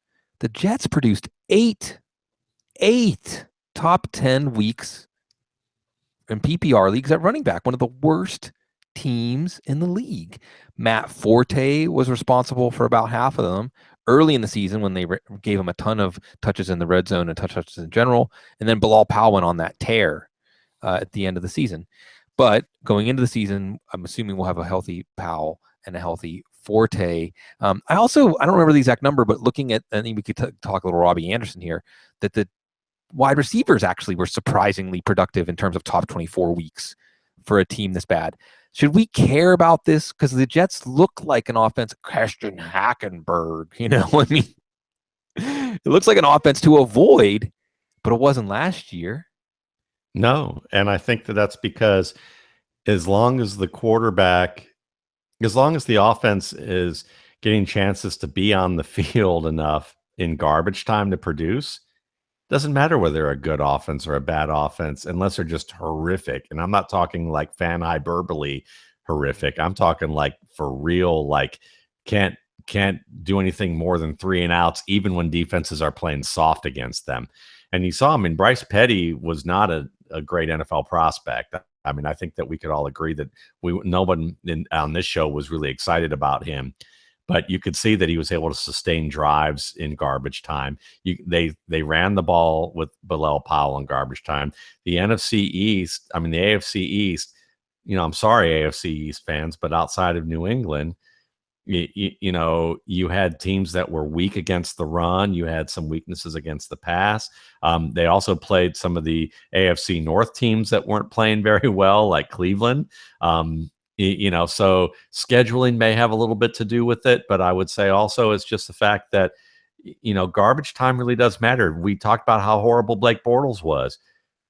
produced eight top 10 weeks in PPR leagues at running back, one of the worst teams in the league. Matt Forte was responsible for about half of them early in the season when they gave him a ton of touches in the red zone and touches in general. And then Bilal Powell went on that tear at the end of the season. But going into the season, I'm assuming we'll have a healthy Powell and a healthy Forte. I don't remember the exact number, but looking at, I think we could talk a little Robbie Anderson here, that the wide receivers actually were surprisingly productive in terms of top 24 weeks for a team this bad. Should we care about this? Because the Jets look like an offense, Christian Hackenberg, it looks like an offense to avoid, but it wasn't last year. No, and I think that's because as long as the offense is getting chances to be on the field enough in garbage time to produce, doesn't matter whether they're a good offense or a bad offense, unless they're just horrific. And I'm not talking like fan hyperbole horrific. I'm talking like for real, like can't do anything more than 3 and outs, even when defenses are playing soft against them. And you saw, Bryce Petty was not a great NFL prospect. I think that we could all agree that no one on this show was really excited about him. But you could see that he was able to sustain drives in garbage time. They ran the ball with Bilal Powell in garbage time. The AFC East, I'm sorry, AFC East fans, but outside of New England, you had teams that were weak against the run. You had some weaknesses against the pass. They also played some of the AFC North teams that weren't playing very well, like Cleveland. So scheduling may have a little bit to do with it, but I would say also it's just the fact that, garbage time really does matter. We talked about how horrible Blake Bortles was.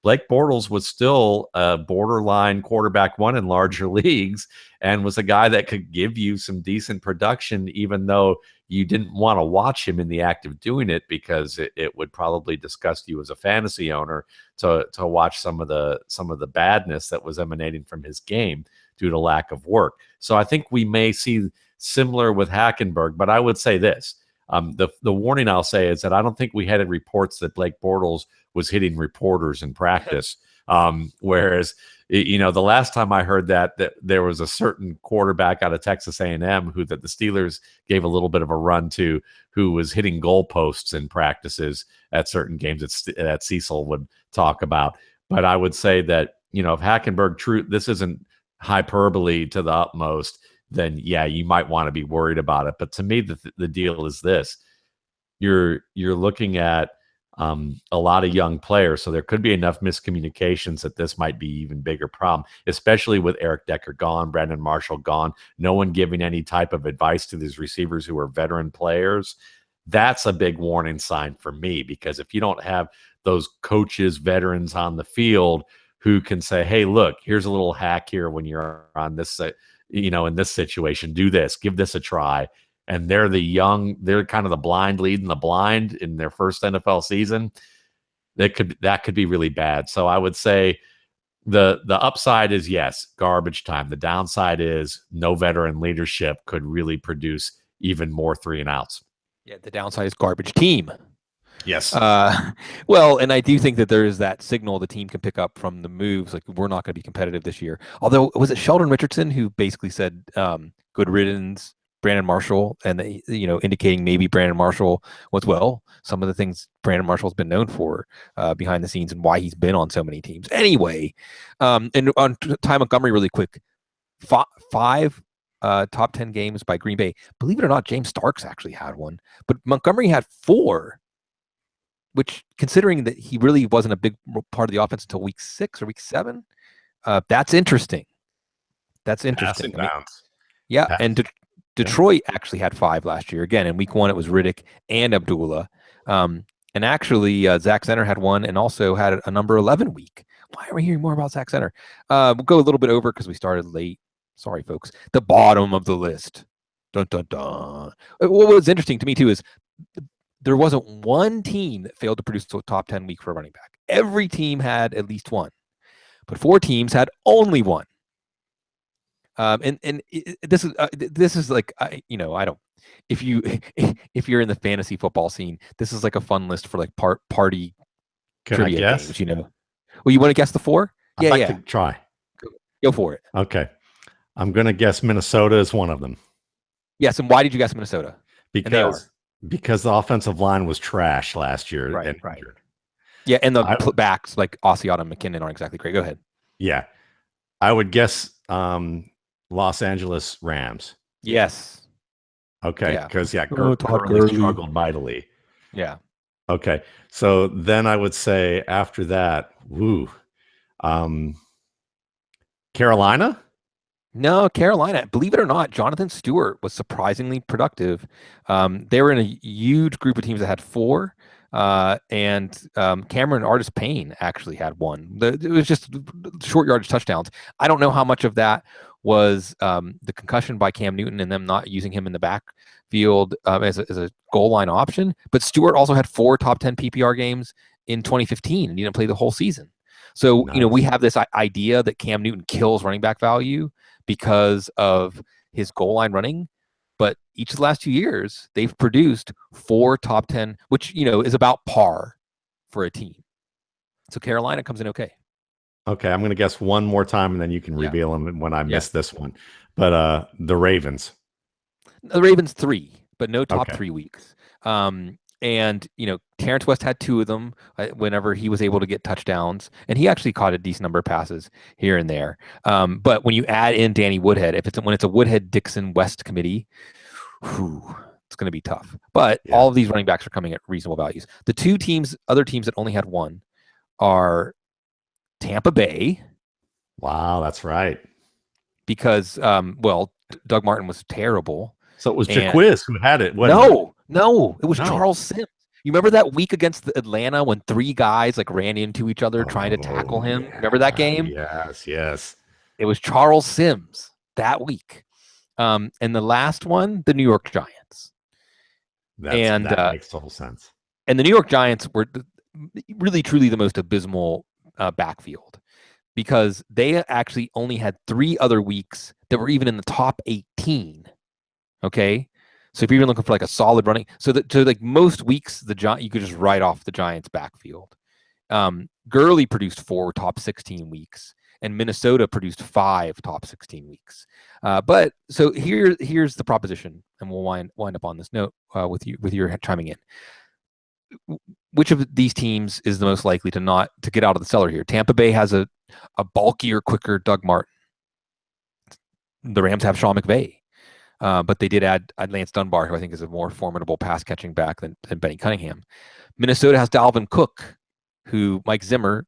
Blake Bortles was still a borderline quarterback one in larger leagues and was a guy that could give you some decent production, even though you didn't want to watch him in the act of doing it because it would probably disgust you as a fantasy owner to watch some of the badness that was emanating from his game due to lack of work. So I think we may see similar with Hackenberg, but I would say this. The warning I'll say is that I don't think we had reports that Blake Bortles was hitting reporters in practice. Whereas, the last time I heard that there was a certain quarterback out of Texas A&M who that the Steelers gave a little bit of a run to, who was hitting goalposts in practices at certain games that Cecil would talk about. But I would say that, if Hackenberg, this isn't hyperbole to the utmost, then yeah, you might want to be worried about it. But to me, the deal is this: you're looking at a lot of young players, so there could be enough miscommunications that this might be even bigger problem, especially with Eric Decker gone, Brandon Marshall gone, no one giving any type of advice to these receivers who are veteran players. That's a big warning sign for me, because if you don't have those coaches, veterans on the field who can say, hey, look, here's a little hack here when you're on this, in this situation, do this, give this a try. And they're kind of the blind leading the blind in their first NFL season. That could be really bad. So I would say the upside is, yes, garbage time. The downside is no veteran leadership could really produce even more 3 and outs. Yeah, the downside is garbage team. Yes. Well, and I do think that there is that signal the team can pick up from the moves. Like, we're not going to be competitive this year. Although, was it Sheldon Richardson who basically said, good riddance, Brandon Marshall, and indicating maybe Brandon Marshall was, some of the things Brandon Marshall's been known for behind the scenes and why he's been on so many teams. Anyway, and on Ty Montgomery, really quick, 5 top 10 games by Green Bay. Believe it or not, James Starks actually had one, but Montgomery had 4. Which, considering that he really wasn't a big part of the offense until week 6 or week 7, that's interesting. That's interesting. Yeah, and Detroit actually had 5 last year. Again, in week 1, it was Riddick and Abdullah. And actually, Zach Zenner had 1 and also had a number 11 week. Why are we hearing more about Zach Zenner? We'll go a little bit over because we started late. Sorry, folks. The bottom of the list. Dun, dun, dun. What was interesting to me, too, is there wasn't one team that failed to produce a top 10 week for a running back. Every team had at least 1, but 4 teams had only 1. This is like, I don't. If you're in the fantasy football scene, this is like a fun list for like party trivia games. Well, you want to guess the 4? I'd like to try. Go for it. Okay, I'm going to guess Minnesota is one of them. Yes, and why did you guess Minnesota? Because the offensive line was trash last year. Right. Yeah, and the backs like Asiata and McKinnon aren't exactly great. Go ahead. Yeah. I would guess Los Angeles Rams. Yes. Okay, because Gurley struggled mightily. Yeah. Okay, so then I would say after that, Carolina? No, Carolina. Believe it or not, Jonathan Stewart was surprisingly productive. They were in a huge group of teams that had 4, and Cameron Artis-Payne actually had 1. It was just short yardage touchdowns. I don't know how much of that was the concussion by Cam Newton and them not using him in the backfield as a goal line option, but Stewart also had 4 top 10 PPR games in 2015, and he didn't play the whole season. So, nice. We have this idea that Cam Newton kills running back value because of his goal line running. But each of the last 2 years, they've produced 4 top 10, which, is about par for a team. So Carolina comes in okay. Okay, I'm going to guess one more time, and then you can reveal them when I miss this one. But the Ravens. The Ravens 3, but no top 3 weeks. And, Terrence West had 2 of them whenever he was able to get touchdowns. And he actually caught a decent number of passes here and there. But when you add in Danny Woodhead, when it's a Woodhead-Dixon-West committee, it's going to be tough. But all of these running backs are coming at reasonable values. The 2 other teams that only had 1 are Tampa Bay. Wow, that's right. Because, Doug Martin was terrible. So it was Jaquiz who had it. No, it was Charles Sims. You remember that week against Atlanta when 3 guys ran into each other trying to tackle him? Remember that game? Yes. It was Charles Sims that week. And the last one, the New York Giants. That makes total sense. And the New York Giants were really, truly the most abysmal backfield, because they actually only had 3 other weeks that were even in the top 18. Okay. So if you're even looking for like a solid running, so that to like most weeks, you could just write off the Giants' backfield. Gurley produced 4 top 16 weeks, and Minnesota produced 5 top 16 weeks. But so here's the proposition, and we'll wind up on this note with your chiming in. Which of these teams is the most likely to get out of the cellar here? Tampa Bay has a bulkier, quicker Doug Martin. The Rams have Sean McVay. But they did add Lance Dunbar, who I think is a more formidable pass-catching back than Benny Cunningham. Minnesota has Dalvin Cook, who Mike Zimmer,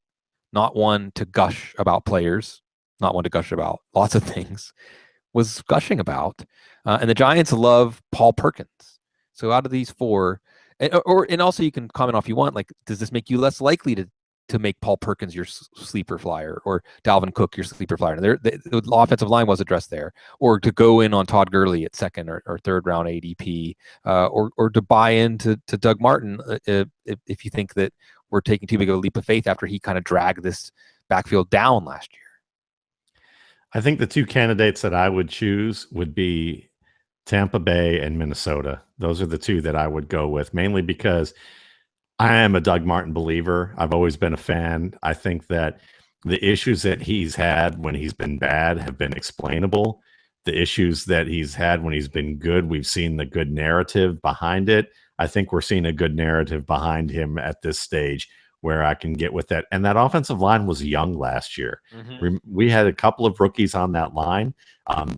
not one to gush about players, not one to gush about lots of things, was gushing about. And the Giants love Paul Perkins. So out of these 4, and also you can comment off you want, like, does this make you less likely to make Paul Perkins your sleeper flyer or Dalvin Cook your sleeper flyer? And the offensive line was addressed there, or to go in on Todd Gurley at 2nd or 3rd round ADP, or to buy into Doug Martin if you think that we're taking too big of a leap of faith after he kind of dragged this backfield down last year. I think the 2 candidates that I would choose would be Tampa Bay and Minnesota. Those are the 2 that I would go with, mainly because I am a Doug Martin believer. I've always been a fan. I think that the issues that he's had when he's been bad have been explainable. The issues that he's had when he's been good, we've seen the good narrative behind it. I think we're seeing a good narrative behind him at this stage where I can get with that. And that offensive line was young last year. Mm-hmm. We had a couple of rookies on that line.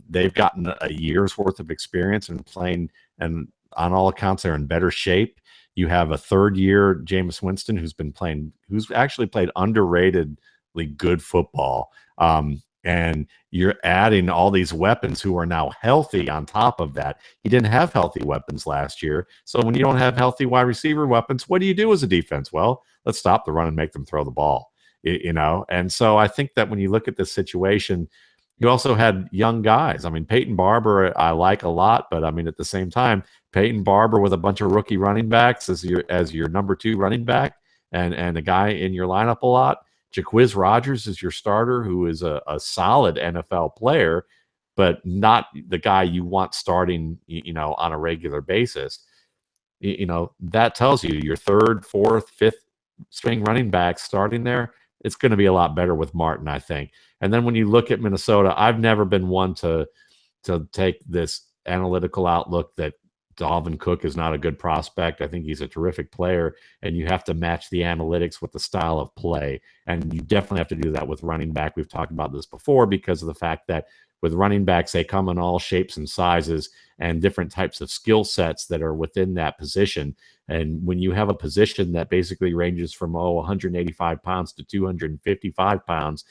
They've gotten a year's worth of experience and playing, and on all accounts, they're in better shape. You have a 3rd-year Jameis Winston who's actually played underratedly good football. And you're adding all these weapons who are now healthy on top of that. He didn't have healthy weapons last year. So when you don't have healthy wide receiver weapons, what do you do as a defense? Well, let's stop the run and make them throw the ball, And so I think that when you look at this situation, you also had young guys. I mean, Peyton Barber, I like a lot, but I mean, at the same time, Peyton Barber with a bunch of rookie running backs as your number 2 running back and a guy in your lineup a lot. Jaquiz Rodgers is your starter, who is a solid NFL player, but not the guy you want starting, on a regular basis. That tells you your 3rd, 4th, 5th string running back starting there, it's going to be a lot better with Martin, I think. And then when you look at Minnesota, I've never been one to take this analytical outlook that Dalvin Cook is not a good prospect. I think he's a terrific player, and you have to match the analytics with the style of play. And you definitely have to do that with running back. We've talked about this before because of the fact that with running backs, they come in all shapes and sizes and different types of skill sets that are within that position. And when you have a position that basically ranges from 185 pounds to 255 pounds,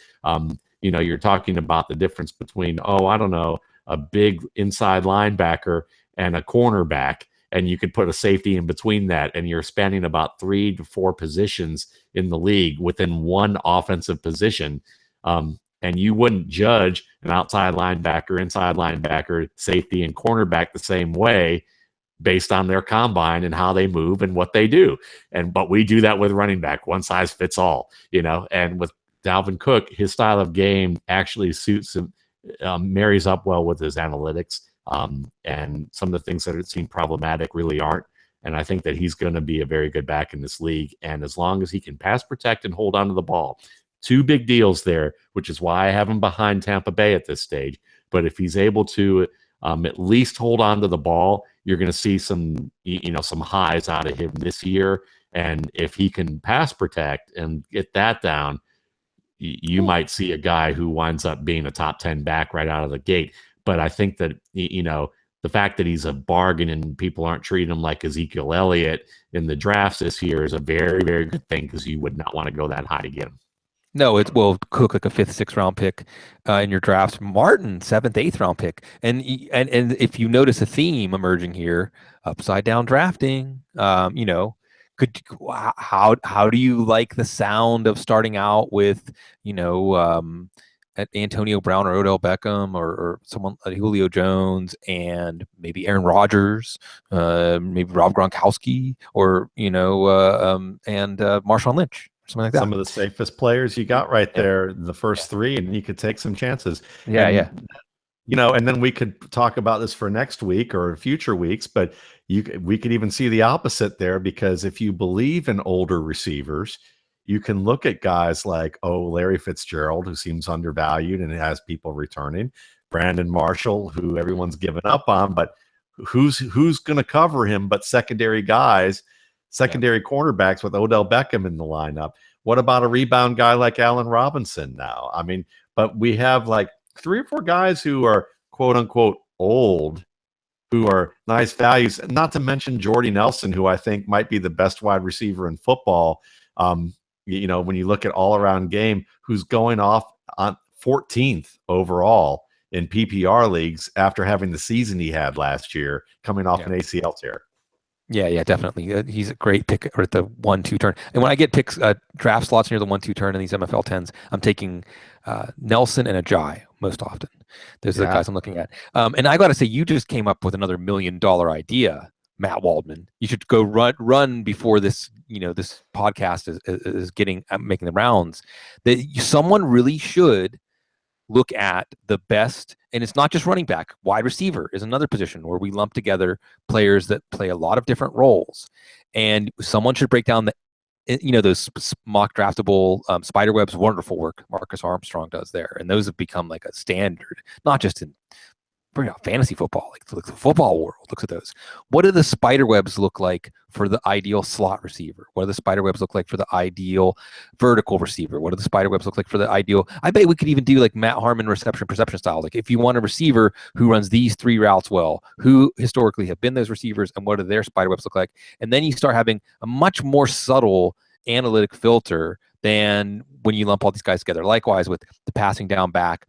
you're talking about the difference between, a big inside linebacker and a cornerback, and you could put a safety in between that, and you're spanning about 3 to 4 positions in the league within one offensive position. And you wouldn't judge an outside linebacker, inside linebacker, safety, and cornerback the same way based on their combine and how they move and what they do. But we do that with running back. One size fits all, and with Dalvin Cook, his style of game actually suits him, marries up well with his analytics. And some of the things that seem problematic really aren't. And I think that he's going to be a very good back in this league. And as long as he can pass protect and hold on to the ball, 2 big deals there, which is why I have him behind Tampa Bay at this stage. But if he's able to at least hold on to the ball, you're going to see some highs out of him this year. And if he can pass protect and get that down, you might see a guy who winds up being a top 10 back right out of the gate. But I think that, the fact that he's a bargain and people aren't treating him like Ezekiel Elliott in the drafts this year is a very, very good thing, because you would not want to go that high to get him. No, Cook like a 5th, 6th round pick in your drafts. Martin, 7th, 8th round pick. And if you notice a theme emerging here, upside down drafting, how do you like the sound of starting out with, Antonio Brown or Odell Beckham or someone like Julio Jones and maybe Aaron Rodgers, maybe Rob Gronkowski, or and Marshawn Lynch, something like that. Some of the safest players you got right there, the first 3, and you could take some chances. Yeah. and then we could talk about this for next week or future weeks, but we could even see the opposite there, because if you believe in older receivers, you can look at guys like, Larry Fitzgerald, who seems undervalued and has people returning, Brandon Marshall, who everyone's given up on, but who's going to cover him but secondary guys, secondary cornerbacks with Odell Beckham in the lineup. What about a rebound guy like Allen Robinson now? I mean, but we have like 3 or 4 guys who are quote unquote old, who are nice values, not to mention Jordy Nelson, who I think might be the best wide receiver in football. When you look at all around game, who's going off on 14th overall in PPR leagues after having the season he had last year, coming off an ACL tear. Yeah, definitely. He's a great pick at the 1-2 turn. And when I get picks, draft slots near the 1-2 turn in these MFL 10s, I'm taking Nelson and Ajayi most often. Those are the guys I'm looking at. And I got to say, you just came up with another $1 million idea, Matt Waldman. You should go run before this. This podcast is making the rounds. That someone really should look at the best, and it's not just running back. Wide receiver is another position where we lump together players that play a lot of different roles, and someone should break down those mock draftable spiderwebs. Wonderful work Marcus Armstrong does there, and those have become like a standard, not just in fantasy football, like the football world looks at those. What do the spider webs look like for the ideal slot receiver? What do the spider webs look like for the ideal vertical receiver? What do the spider webs look like for the ideal? I bet we could even do like Matt Harmon reception perception style. Like if you want a receiver who runs these 3 routes well, who historically have been those receivers, and what do their spider webs look like? And then you start having a much more subtle analytic filter than when you lump all these guys together. Likewise with the passing down back.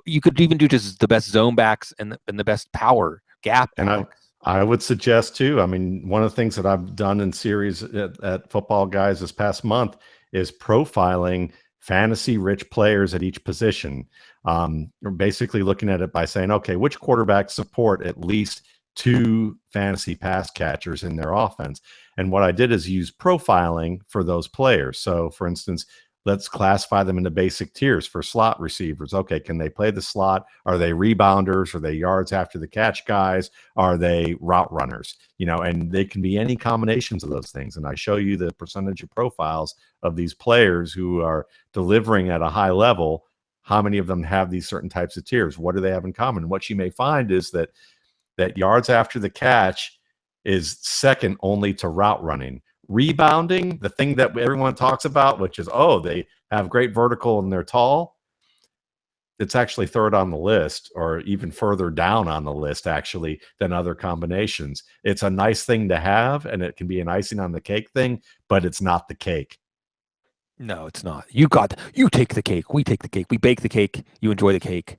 You could even do just the best zone backs and the best power gap. And I would suggest too, I mean, one of the things that I've done in series at Football Guys this past month is profiling fantasy rich players at each position. You're basically looking at it by saying, okay, which quarterbacks support at least 2 fantasy pass catchers in their offense? And what I did is use profiling for those players. So for instance, let's classify them into basic tiers for slot receivers. Okay, can they play the slot? Are they rebounders? Are they yards after the catch guys? Are they route runners? And they can be any combinations of those things. And I show you the percentage of profiles of these players who are delivering at a high level. How many of them have these certain types of tiers? What do they have in common? What you may find is that yards after the catch is second only to route running. Rebounding, the thing that everyone talks about, which is, they have great vertical and they're tall, it's actually third on the list, or even further down on the list, actually, than other combinations. It's a nice thing to have, and it can be an icing on the cake thing, but it's not the cake. No, it's not. You take the cake. We take the cake. We bake the cake. You enjoy the cake.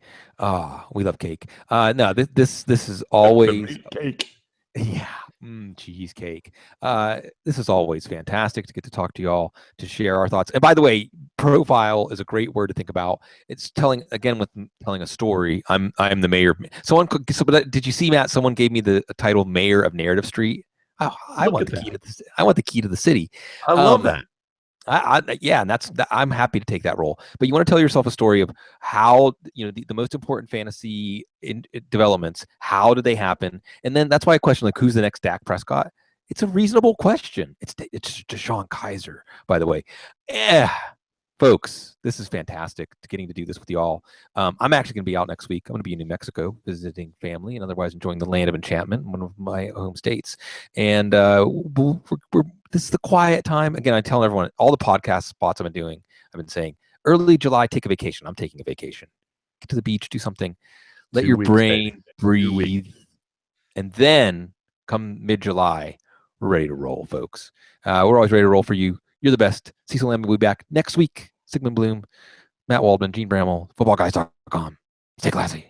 We love cake. No, this is always cake. Yeah. Cheesecake. This is always fantastic to get to talk to y'all, to share our thoughts. And by the way, profile is a great word to think about. It's telling a story. I'm the mayor. Did you see, Matt? Someone gave me the title Mayor of Narrative Street. I want the key to the. I want the key to the city. I love that. And I'm happy to take that role. But you want to tell yourself a story of how the most important fantasy developments. How did they happen? And then that's why I question, like, who's the next Dak Prescott? It's a reasonable question. It's Deshaun Kaiser, by the way. Folks, this is fantastic getting to do this with y'all. I'm actually going to be out next week. I'm going to be in New Mexico visiting family and otherwise enjoying the land of enchantment, one of my home states. And this is the quiet time. Again, I tell everyone, all the podcast spots I've been saying, early July, take a vacation. I'm taking a vacation. Get to the beach, do something. Let your brain breathe. And then come mid-July, we're ready to roll, folks. We're always ready to roll for you. You're the best. Cecil Lamb will be back next week. Sigmund Bloom, Matt Waldman, Gene Bramall, footballguys.com. Stay classy.